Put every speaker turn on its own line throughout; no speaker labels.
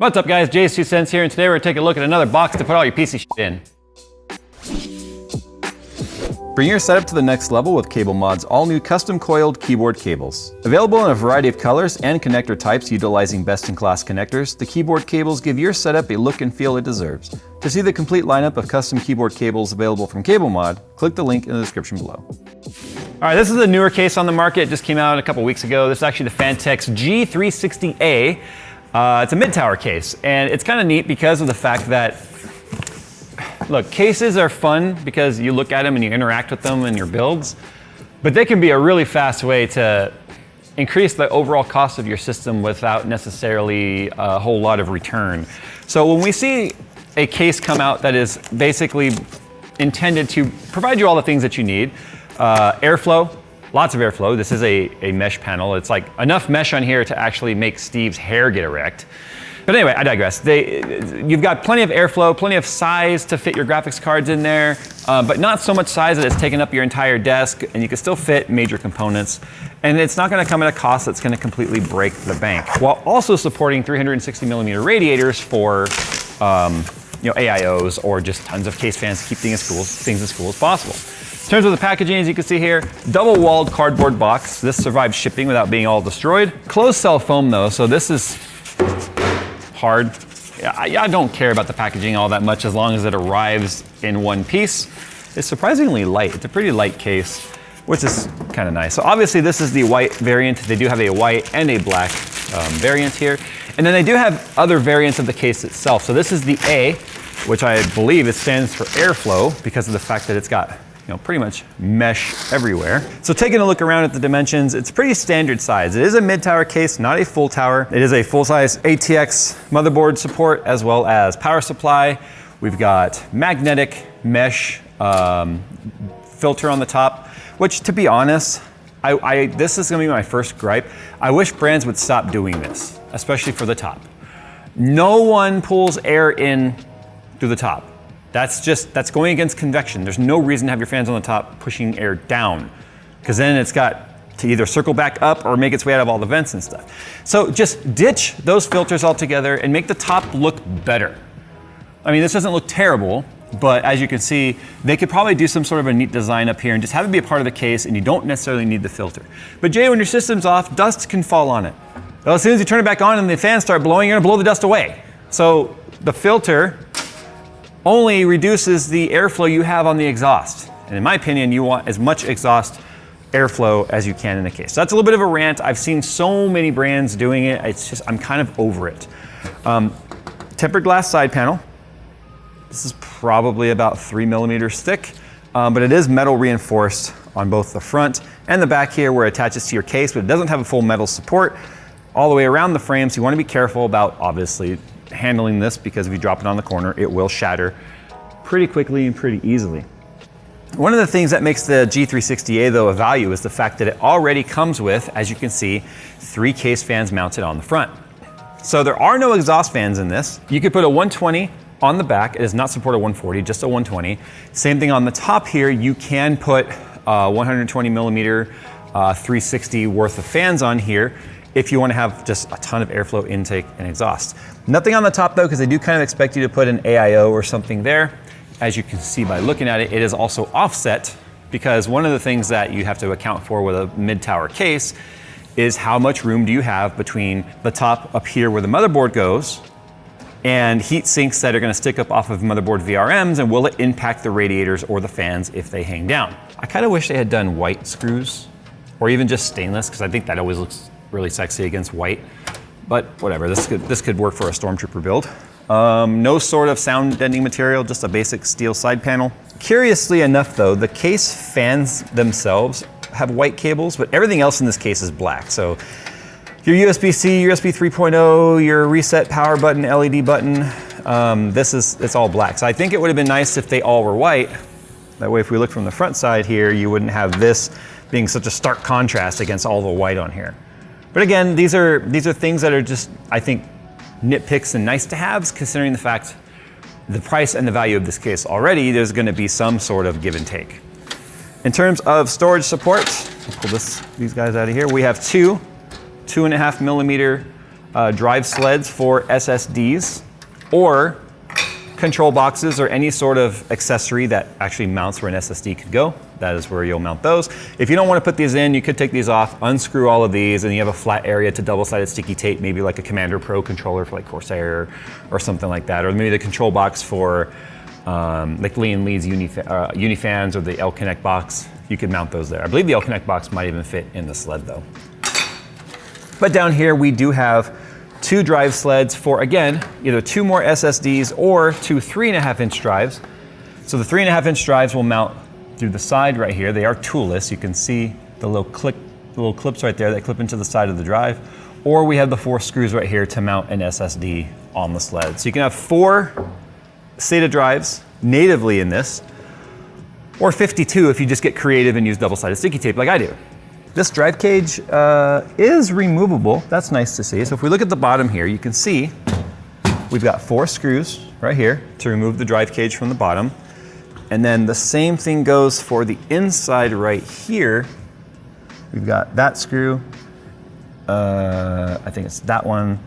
What's up guys, Jay's 2 cents here, and today we're gonna take a look at another box to put all your PC shit in.
Bring your setup to the next level with Cablemod's all-new custom coiled keyboard cables. Available in a variety of colors and connector types utilizing best-in-class connectors, the keyboard cables give your setup a look and feel it deserves. To see the complete lineup of custom keyboard cables available from Cablemod, click the link in the description below.
All right, this is a newer case on the market. It just came out a couple weeks ago. This is actually the Phanteks G360A. It's a mid-tower case, and it's kind of neat because of the fact that, look, cases are fun because you look at them and you interact with them in your builds, but they can be a really fast way to increase the overall cost of your system without necessarily a whole lot of return. So when we see a case come out that is basically intended to provide you all the things that you need, airflow, lots of airflow. This is a mesh panel. It's like enough mesh on here to actually make Steve's hair get erect. But anyway, I digress. You've got plenty of airflow, plenty of size to fit your graphics cards in there, but not so much size that it's taking up your entire desk, and you can still fit major components. And it's not gonna come at a cost that's gonna completely break the bank, while also supporting 360mm radiators for AIOs or just tons of case fans to keep things as cool as possible. In terms of the packaging, as you can see here, double-walled cardboard box. This survived shipping without being all destroyed. Closed cell foam though, so this is hard. I don't care about the packaging all that much as long as it arrives in one piece. It's surprisingly light. It's a pretty light case, which is kind of nice. So obviously this is the white variant. They do have a white and a black variant here. And then they do have other variants of the case itself. So this is the A, which I believe it stands for airflow because of the fact that it's got pretty much mesh everywhere. So taking a look around at the dimensions, it's pretty standard size. It is a mid-tower case, not a full tower. It is a full-size ATX motherboard support as well as power supply. We've got magnetic mesh filter on the top, which to be honest, this is gonna be my first gripe. I wish brands would stop doing this, especially for the top. No one pulls air in through the top. That's going against convection. There's no reason to have your fans on the top pushing air down, because then it's got to either circle back up or make its way out of all the vents and stuff. So just ditch those filters altogether and make the top look better. I mean, this doesn't look terrible, but as you can see, they could probably do some sort of a neat design up here and just have it be a part of the case, and you don't necessarily need the filter. But Jay, when your system's off, dust can fall on it. Well, as soon as you turn it back on and the fans start blowing, you're gonna blow the dust away. So the filter only reduces the airflow you have on the exhaust. And in my opinion, you want as much exhaust airflow as you can in the case. So that's a little bit of a rant. I've seen so many brands doing it. It's just, I'm kind of over it. Tempered glass side panel. This is probably about 3mm thick, but it is metal reinforced on both the front and the back here where it attaches to your case, but it doesn't have a full metal support all the way around the frame. So you want to be careful about obviously handling this, because if you drop it on the corner, it will shatter pretty quickly and pretty easily. One of the things that makes the G360A though a value is the fact that it already comes with, as you can see, 3 case fans mounted on the front. So there are no exhaust fans in this. You could put a 120 on the back. It does not support a 140, just a 120. Same thing on the top here. You can put 120mm 360 worth of fans on here if you want to have just a ton of airflow intake and exhaust. Nothing on the top though, because they do kind of expect you to put an AIO or something there. As you can see by looking at it, it is also offset, because one of the things that you have to account for with a mid-tower case is how much room do you have between the top up here where the motherboard goes and heat sinks that are going to stick up off of motherboard VRMs, and will it impact the radiators or the fans if they hang down? I kind of wish they had done white screws or even just stainless, because I think that always looks really sexy against white, but whatever, this could work for a Stormtrooper build. No sort of sound deadening material, just a basic steel side panel. Curiously enough though, the case fans themselves have white cables, but everything else in this case is black. So your USB-C, USB 3.0, your reset power button, LED button, it's all black. So I think it would have been nice if they all were white. That way if we look from the front side here, you wouldn't have this being such a stark contrast against all the white on here. But again, these are things that are just, I think, nitpicks and nice to haves, considering the fact the price and the value of this case already, there's gonna be some sort of give and take. In terms of storage support, I'll pull these guys out of here. We have two 2.5mm drive sleds for SSDs or control boxes or any sort of accessory that actually mounts where an SSD could go. That is where you'll mount those. If you don't want to put these in, you could take these off, unscrew all of these, and you have a flat area to double-sided sticky tape, maybe like a Commander Pro controller for like Corsair or something like that, or maybe the control box for like Lee & Lee's Unifans or the L-Connect box. You could mount those there. I believe the L-Connect box might even fit in the sled though. But down here we do have 2 drive sleds for, again, either 2 more SSDs or 2 3.5-inch drives. So the 3.5-inch drives will mount through the side right here. They are toolless. You can see the little clips right there that clip into the side of the drive. Or we have the 4 screws right here to mount an SSD on the sled. So you can have 4 SATA drives natively in this, or 52 if you just get creative and use double-sided sticky tape like I do. This drive cage is removable. That's nice to see. So if we look at the bottom here, you can see we've got 4 screws right here to remove the drive cage from the bottom. And then the same thing goes for the inside right here. We've got that screw. I think it's that one,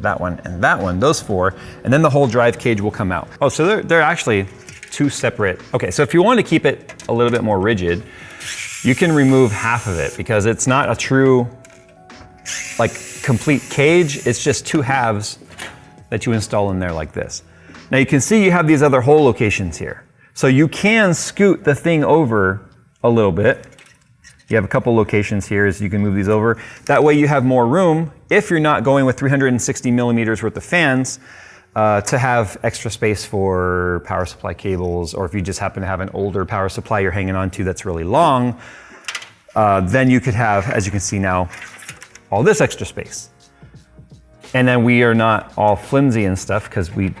and that one, those 4. And then the whole drive cage will come out. Oh, so they're actually 2 separate. Okay, so if you want to keep it a little bit more rigid, you can remove half of it because it's not a true, like, complete cage. It's just 2 halves that you install in there like this. Now you can see you have these other hole locations here. So you can scoot the thing over a little bit. You have a couple locations here so you can move these over. That way you have more room if you're not going with 360 millimeters worth of fans to have extra space for power supply cables, or if you just happen to have an older power supply you're hanging on to that's really long, then you could have, as you can see now, all this extra space. And then we are not all flimsy and stuff because I'm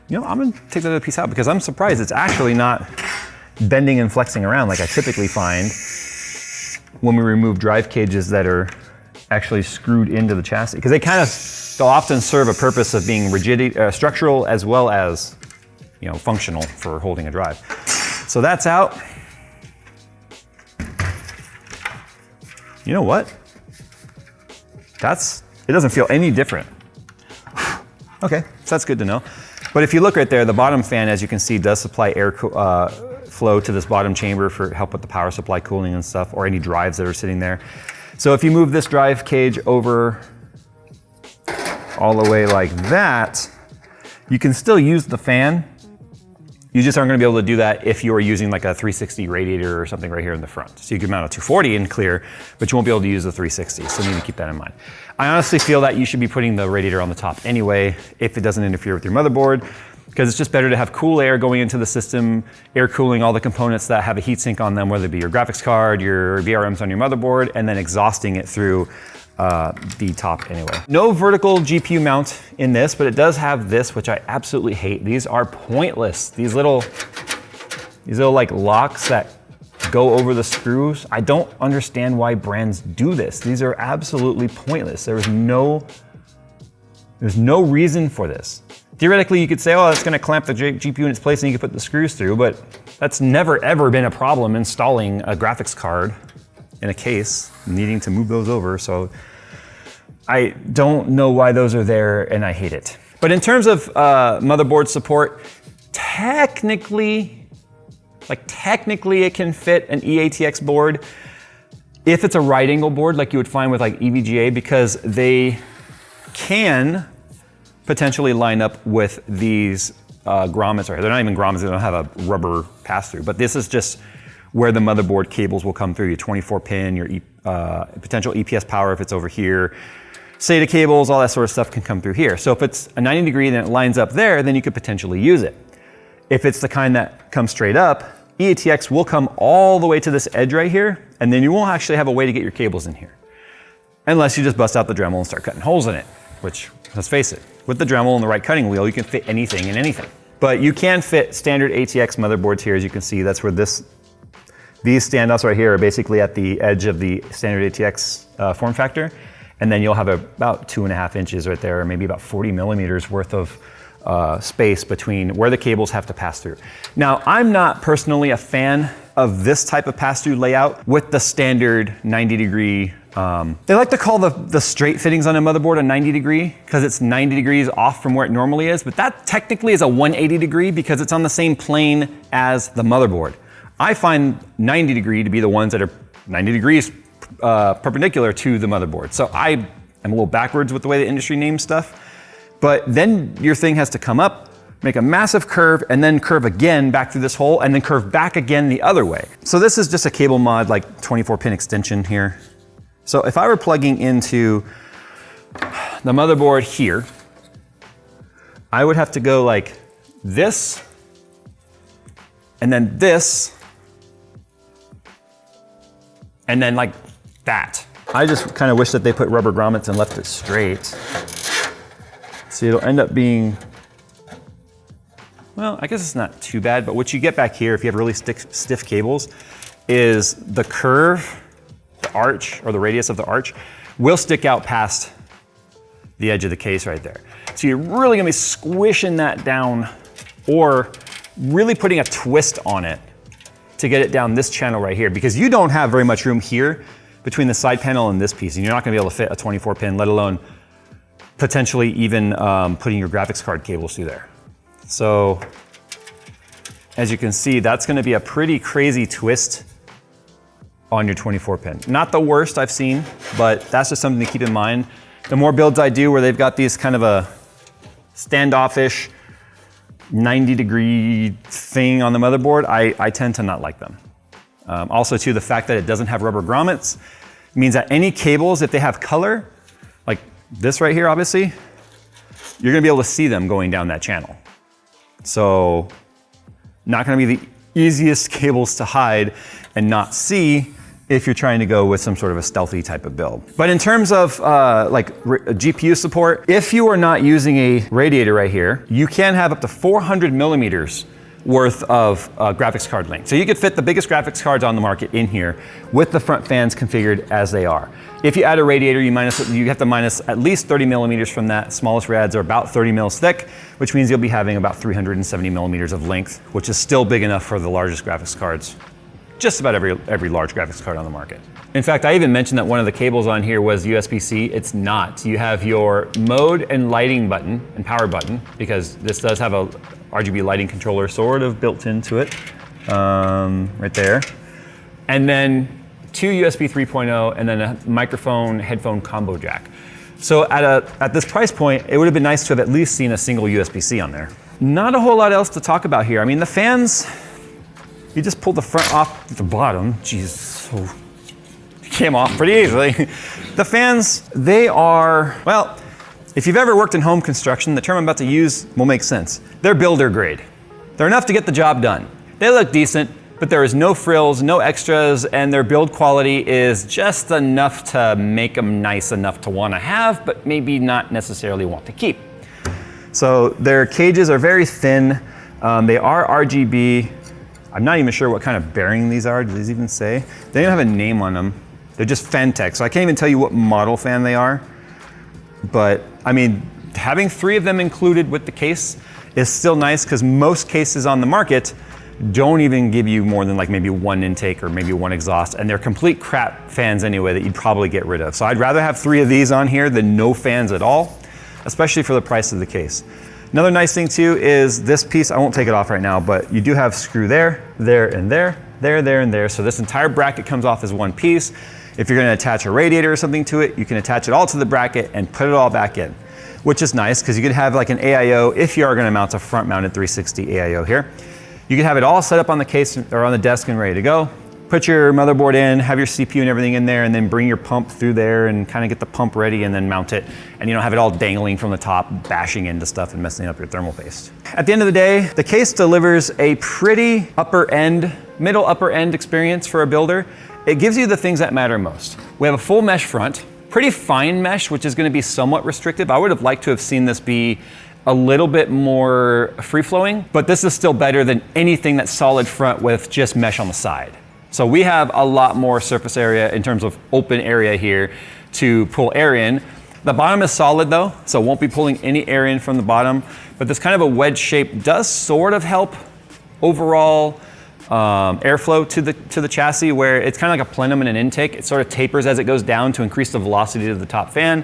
gonna take that other piece out because I'm surprised it's actually not bending and flexing around like I typically find when we remove drive cages that are actually screwed into the chassis, because they'll often serve a purpose of being structural as well as, functional for holding a drive. So that's out. You know what? It doesn't feel any different. Okay, so that's good to know. But if you look right there, the bottom fan, as you can see, does supply air flow to this bottom chamber for help with the power supply cooling and stuff, or any drives that are sitting there. So if you move this drive cage over all the way like that, you can still use the fan. You just aren't gonna be able to do that if you are using like a 360 radiator or something right here in the front. So you can mount a 240 in clear, but you won't be able to use the 360, so you need to keep that in mind. I honestly feel that you should be putting the radiator on the top anyway, if it doesn't interfere with your motherboard, because it's just better to have cool air going into the system, air cooling all the components that have a heatsink on them, whether it be your graphics card, your VRMs on your motherboard, and then exhausting it through the top anyway. No vertical GPU mount in this, but it does have this, which I absolutely hate. These are pointless. These little like locks that go over the screws. I don't understand why brands do this. These are absolutely pointless. There's no reason for this. Theoretically, you could say, oh, that's gonna clamp the GPU in its place and you can put the screws through, but that's never ever been a problem installing a graphics card in a case, needing to move those over. So I don't know why those are there and I hate it. But in terms of motherboard support, technically it can fit an EATX board if it's a right angle board like you would find with like EVGA, because they can potentially line up with these grommets right here. They're not even grommets, they don't have a rubber pass-through, but this is just where the motherboard cables will come through, your 24-pin, your potential EPS power if it's over here, SATA cables, all that sort of stuff can come through here. So if it's a 90 degree and it lines up there, then you could potentially use it. If it's the kind that comes straight up, EATX will come all the way to this edge right here, and then you won't actually have a way to get your cables in here. Unless you just bust out the Dremel and start cutting holes in it, which, let's face it, with the Dremel and the right cutting wheel, you can fit anything in anything. But you can fit standard ATX motherboards here, as you can see. That's where these standoffs right here are basically at the edge of the standard ATX form factor. And then you'll have about 2.5 inches right there, or maybe about 40 millimeters worth of space between where the cables have to pass through. Now, I'm not personally a fan of this type of pass-through layout with the standard 90 degree They like to call the straight fittings on a motherboard a 90 degree because it's 90 degrees off from where it normally is, but that technically is a 180 degree because it's on the same plane as the motherboard. I find 90 degree to be the ones that are 90 degrees perpendicular to the motherboard. So I am a little backwards with the way the industry names stuff, but then your thing has to come up, make a massive curve, and then curve again back through this hole, and then curve back again the other way. So this is just a Cablemod like 24-pin extension here. So if I were plugging into the motherboard here, I would have to go like this, and then this, and then like that. I just kind of wish that they put rubber grommets and left it straight. So it'll end up being, well, I guess it's not too bad, but what you get back here if you have really stiff cables is the curve, the arch, or the radius of the arch will stick out past the edge of the case right there. So you're really gonna be squishing that down or really putting a twist on it to get it down this channel right here, because you don't have very much room here between the side panel and this piece, and you're not gonna be able to fit a 24 pin, let alone potentially even putting your graphics card cables through there. So as you can see, that's gonna be a pretty crazy twist on your 24 pin. Not the worst I've seen, but that's just something to keep in mind. The more builds I do where they've got these kind of a standoffish 90 degree thing on the motherboard, I tend to not like them. Also too, the fact that it doesn't have rubber grommets means that any cables, if they have color, like this right here, obviously, you're gonna be able to see them going down that channel. So not gonna be the easiest cables to hide and not see if you're trying to go with some sort of a stealthy type of build. But in terms of GPU support, if you are not using a radiator right here, you can have up to 400 millimeters worth of graphics card length. So you could fit the biggest graphics cards on the market in here with the front fans configured as they are. If you add a radiator, you have to minus at least 30 millimeters from that. Smallest rads are about 30 mils thick, which means you'll be having about 370 millimeters of length, which is still big enough for the largest graphics cards. Just about every large graphics card on the market. In fact, I even mentioned that one of the cables on here was USB-C. It's not. You have your mode and lighting button and power button, because this does have a RGB lighting controller sort of built into it, right there. And then two USB 3.0 and then a microphone headphone combo jack. So at this price point, it would have been nice to have at least seen a single USB-C on there. Not a whole lot else to talk about here. I mean, the fans, you just pull the front off the bottom. Jeez, so came off pretty easily. The fans, they are, well, if you've ever worked in home construction, the term I'm about to use will make sense. They're builder grade. They're enough to get the job done. They look decent, but there is no frills, no extras, and their build quality is just enough to make them nice enough to want to have, but maybe not necessarily want to keep. So their cages are very thin. They are RGB. I'm not even sure what kind of bearing these are. Do these even say? They don't have a name on them. They're just Phanteks, so I can't even tell you what model fan they are. But I mean, having 3 of them included with the case is still nice, because most cases on the market don't even give you more than like maybe 1 intake or maybe 1 exhaust, and they're complete crap fans anyway that you'd probably get rid of. So I'd rather have 3 of these on here than no fans at all, especially for the price of the case. Another nice thing too is this piece, I won't take it off right now, but you do have screw there, there, and there, there, there, and there. So this entire bracket comes off as one piece. If you're gonna attach a radiator or something to it, you can attach it all to the bracket and put it all back in, which is nice because you could have like an AIO, if you are gonna mount a front mounted 360 AIO here. You can have it all set up on the case or on the desk and ready to go. Put your motherboard in, have your CPU and everything in there, and then bring your pump through there and kind of get the pump ready and then mount it. And you don't have it all dangling from the top, bashing into stuff and messing up your thermal paste. At the end of the day, the case delivers a pretty middle upper end experience for a builder. It gives you the things that matter most. We have a full mesh front, pretty fine mesh, which is gonna be somewhat restrictive. I would have liked to have seen this be a little bit more free-flowing, but this is still better than anything that's solid front with just mesh on the side. So we have a lot more surface area in terms of open area here to pull air in. The bottom is solid though, so won't be pulling any air in from the bottom, but this kind of a wedge shape does sort of help overall airflow to the chassis, where it's kind of like a plenum and an intake. It sort of tapers as it goes down to increase the velocity of the top fan.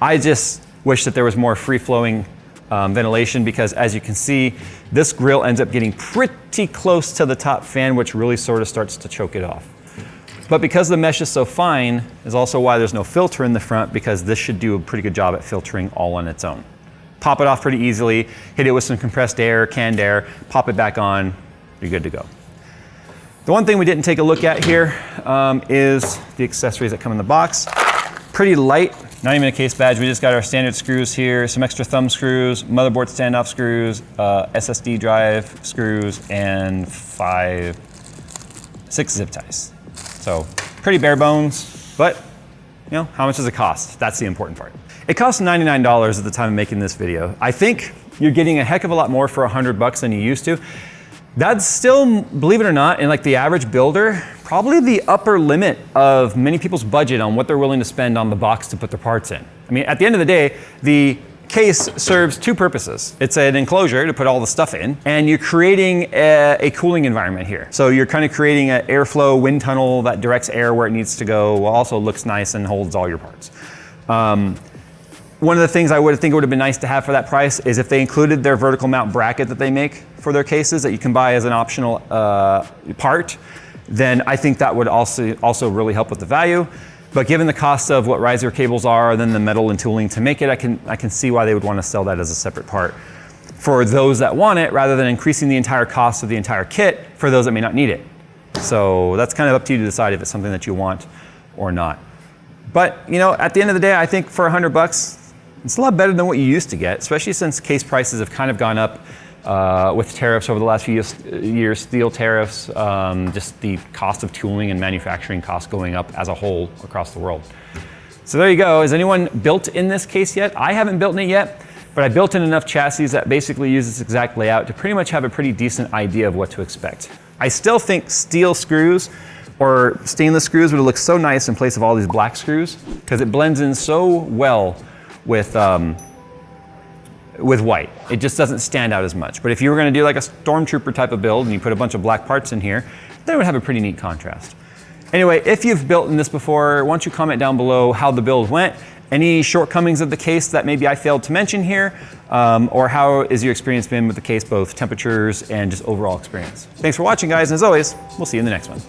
I just wish that there was more free-flowing ventilation, because as you can see, this grill ends up getting pretty close to the top fan, which really sort of starts to choke it off. But because the mesh is so fine, is also why there's no filter in the front, because this should do a pretty good job at filtering all on its own. Pop it off pretty easily, hit it with some compressed air, canned air, pop it back on, you're good to go. The one thing we didn't take a look at here is the accessories that come in the box. Pretty light, not even a case badge. We just got our standard screws here, some extra thumb screws, motherboard standoff screws, SSD drive screws, and 6 zip ties. So pretty bare bones, but you know, how much does it cost? That's the important part. It cost $99 at the time of making this video. I think you're getting a heck of a lot more for $100 than you used to. That's still, believe it or not, in like the average builder, probably the upper limit of many people's budget on what they're willing to spend on the box to put their parts in. I mean, at the end of the day, the case serves two purposes. It's an enclosure to put all the stuff in, and you're creating a cooling environment here. So you're kind of creating an airflow wind tunnel that directs air where it needs to go, while also looks nice and holds all your parts. One of the things I would think it would have been nice to have for that price is if they included their vertical mount bracket that they make for their cases that you can buy as an optional part, then I think that would also really help with the value. But given the cost of what riser cables are, then the metal and tooling to make it, I can see why they would want to sell that as a separate part for those that want it, rather than increasing the entire cost of the entire kit for those that may not need it. So that's kind of up to you to decide if it's something that you want or not. But you know, at the end of the day, I think for $100, it's a lot better than what you used to get, especially since case prices have kind of gone up with tariffs over the last few years, steel tariffs, just the cost of tooling and manufacturing costs going up as a whole across the world. So there you go. Has anyone built in this case yet? I haven't built in it yet, but I built in enough chassis that basically use this exact layout to pretty much have a pretty decent idea of what to expect. I still think steel screws or stainless screws would look so nice in place of all these black screws, because it blends in so well with white. It just doesn't stand out as much. But if you were going to do like a Stormtrooper type of build and you put a bunch of black parts in here, that would have a pretty neat contrast. Anyway, if you've built in this before, why don't you comment down below how the build went, any shortcomings of the case that maybe I failed to mention here, or how has your experience been with the case, both temperatures and just overall experience. Thanks for watching, guys, and as always, we'll see you in the next one.